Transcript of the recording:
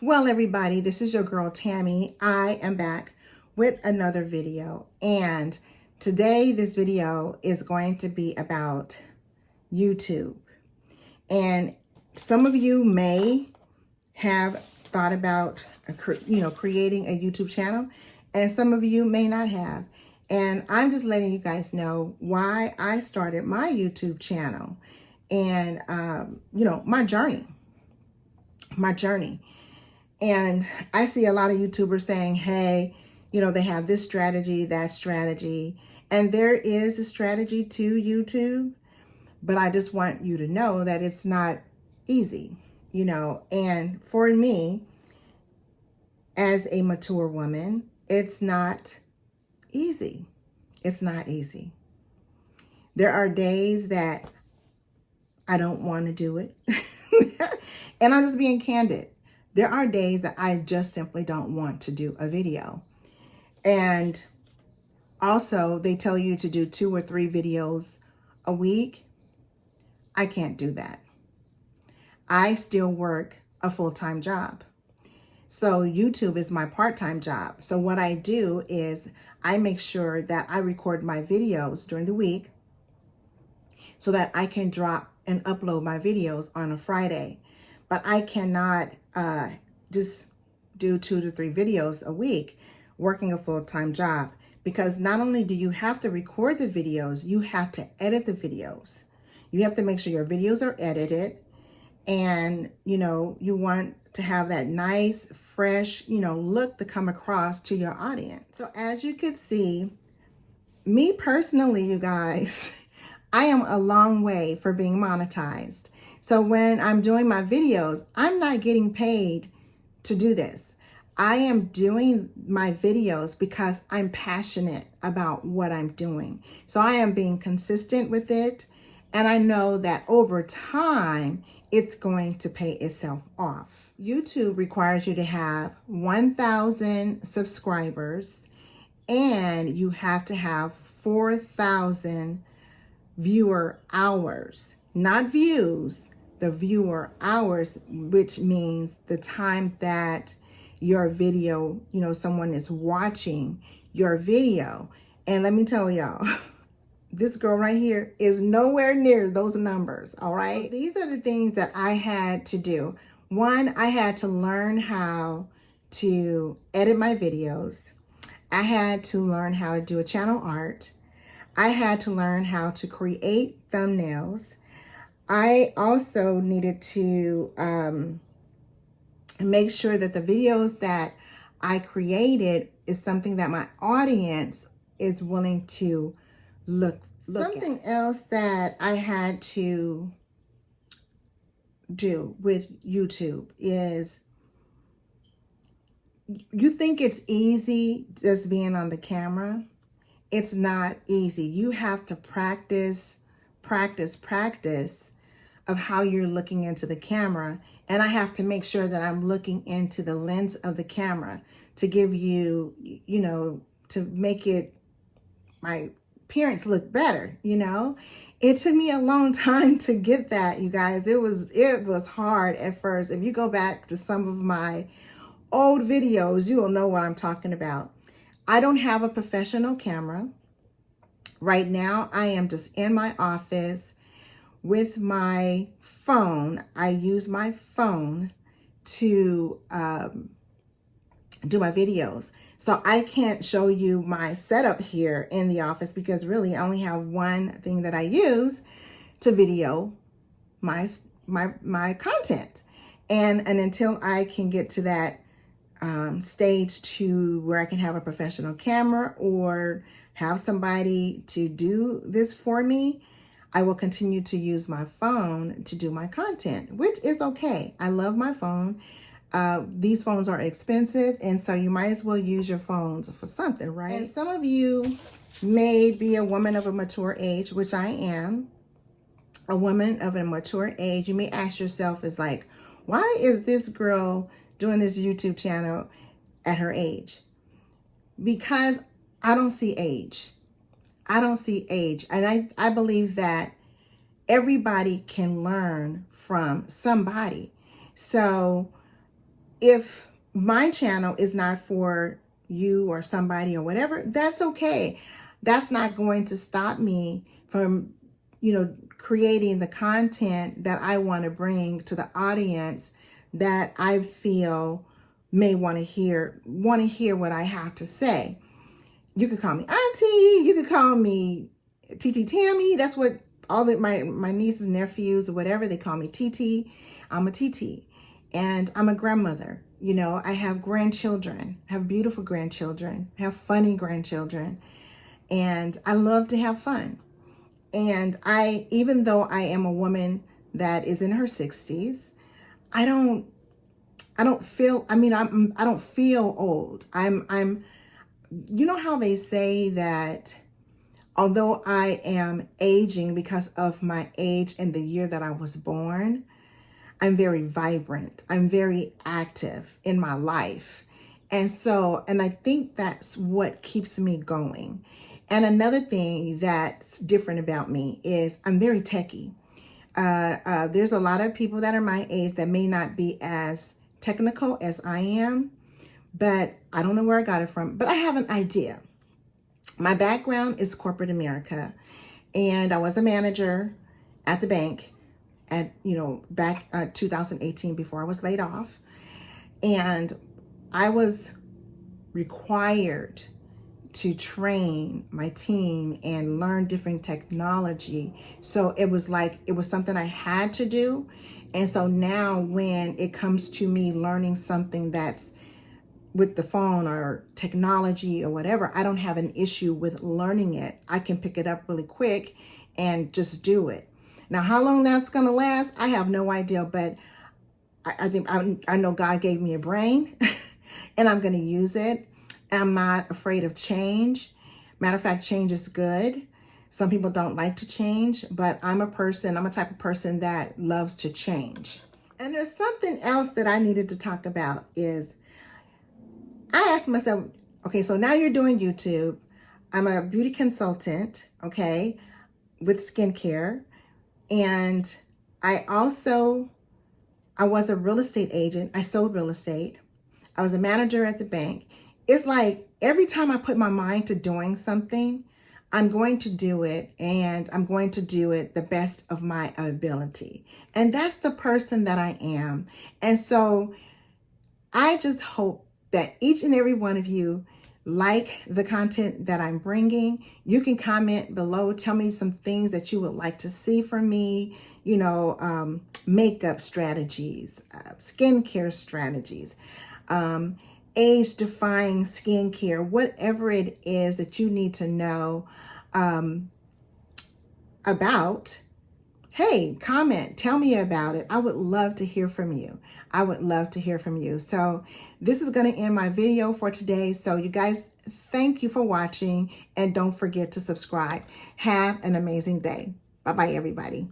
Well, everybody, this is your girl Tammy. I am back with another video, and today this video is going to be about YouTube. And some of you may have thought about creating a YouTube channel, and some of you may not have. And I'm just letting you guys know why I started my YouTube channel and my journey. And I see a lot of YouTubers saying, hey, they have this strategy, that strategy. And there is a strategy to YouTube, but I just want you to know that it's not easy, And for me, as a mature woman, it's not easy. It's not easy. There are days that I don't want to do it. And I'm just being candid. There are days that I just simply don't want to do a video. And also, they tell you to do 2 or 3 videos a week. I can't do that. I still work a full-time job. So YouTube is my part-time job. So what I do is I make sure that I record my videos during the week so that I can drop and upload my videos on a Friday. But I cannot just do 2 to 3 videos a week working a full-time job, because not only do you have to record the videos, you have to edit the videos. You have to make sure your videos are edited, and you want to have that nice, fresh, look to come across to your audience. So as you can see, me personally, you guys, I am a long way from being monetized. So when I'm doing my videos, I'm not getting paid to do this. I am doing my videos because I'm passionate about what I'm doing. So I am being consistent with it. And I know that over time, it's going to pay itself off. YouTube requires you to have 1,000 subscribers, and you have to have 4,000 viewer hours, not views, the viewer hours, which means the time that your video, someone is watching your video. And let me tell y'all, this girl right here is nowhere near those numbers, all right? So these are the things that I had to do. One, I had to learn how to edit my videos. I had to learn how to do a channel art. I had to learn how to create thumbnails. I also needed to make sure that the videos that I created is something that my audience is willing to look Something else that I had to do with YouTube is, you think it's easy just being on the camera. It's not easy. You have to practice of how you're looking into the camera. And I have to make sure that I'm looking into the lens of the camera to give you, to make it, my appearance look better, It took me a long time to get that, you guys. It was hard at first. If you go back to some of my old videos, you will know what I'm talking about. I don't have a professional camera. Right now, I am just in my office with my phone. I use my phone to do my videos. So I can't show you my setup here in the office because really I only have one thing that I use to video my content. And until I can get to that stage to where I can have a professional camera or have somebody to do this for me, I will continue to use my phone to do my content, which is okay. I love my phone. These phones are expensive, and so you might as well use your phones for something, right? And some of you may be a woman of a mature age, which I am, a woman of a mature age. You may ask yourself, is like, why is this girl doing this YouTube channel at her age? Because I don't see age. I don't see age. And I believe that everybody can learn from somebody. So if my channel is not for you or somebody or whatever, that's okay. That's not going to stop me from, creating the content that I want to bring to the audience that I feel may want to hear what I have to say. You could call me Auntie, you could call me TT Tammy. That's what all my nieces, nephews, or whatever, they call me TT. I'm a TT. And I'm a grandmother. I have grandchildren, have beautiful grandchildren, have funny grandchildren, and I love to have fun. And even though I am a woman that is in her 60s, I don't feel, I don't feel old. You know how they say that although I am aging because of my age and the year that I was born, I'm very vibrant. I'm very active in my life. And I think that's what keeps me going. And another thing that's different about me is I'm very techie. There's a lot of people that are my age that may not be as technical as I am, but I don't know where I got it from, but I have an idea. My background is corporate America, and I was a manager at the bank at, back 2018 before I was laid off. And I was required to train my team and learn different technology. So it was something I had to do. And so now when it comes to me learning something that's with the phone or technology or whatever, I don't have an issue with learning it. I can pick it up really quick and just do it. Now, how long that's going to last, I have no idea, but I know God gave me a brain and I'm going to use it. I'm not afraid of change. Matter of fact, change is good. Some people don't like to change, but I'm a type of person that loves to change. And there's something else that I needed to talk about is I asked myself, okay, so now you're doing YouTube. I'm a beauty consultant, okay, with skincare. And I was a real estate agent. I sold real estate. I was a manager at the bank. It's like every time I put my mind to doing something, I'm going to do it, and I'm going to do it the best of my ability. And that's the person that I am. And so I just hope that each and every one of you like the content that I'm bringing. You can comment below, tell me some things that you would like to see from me, makeup strategies, skincare strategies, age-defying skincare, whatever it is that you need to know about. Hey, comment, tell me about it. I would love to hear from you. I would love to hear from you. So this is going to end my video for today. So you guys, thank you for watching, and don't forget to subscribe. Have an amazing day. Bye-bye, everybody.